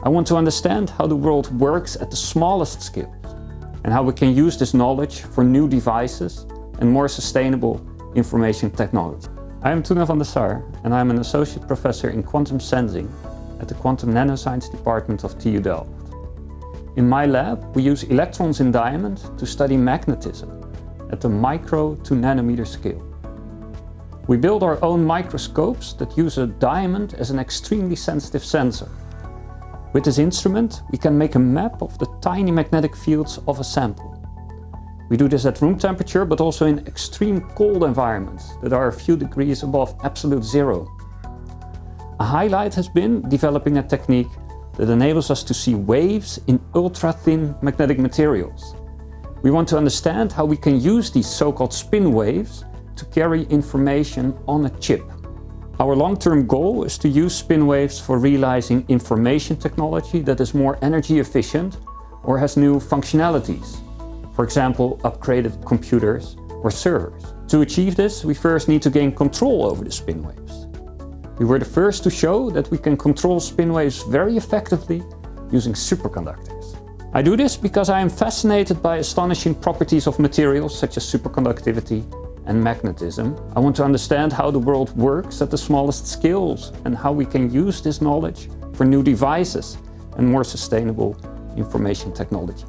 I want to understand how the world works at the smallest scales and how we can use this knowledge for new devices and more sustainable information technology. I am Toeno van der Sar and I am an associate professor in quantum sensing at the Quantum Nanoscience department of TU Delft. In my lab, we use electrons in diamond to study magnetism at the micro to nanometer scale. We build our own microscopes that use a diamond as an extremely sensitive sensor. With this instrument, we can make a map of the tiny magnetic fields of a sample. We do this at room temperature, but also in extreme cold environments that are a few degrees above absolute zero. A highlight has been developing a technique that enables us to see waves in ultra-thin magnetic materials. We want to understand how we can use these so-called spin waves to carry information on a chip. Our long-term goal is to use spin waves for realizing information technology that is more energy efficient or has new functionalities. For example, upgraded computers or servers. To achieve this, we first need to gain control over the spin waves. We were the first to show that we can control spin waves very effectively using superconductors. I do this because I am fascinated by astonishing properties of materials such as superconductivity and magnetism. I want to understand how the world works at the smallest scales and how we can use this knowledge for new devices and more sustainable information technology.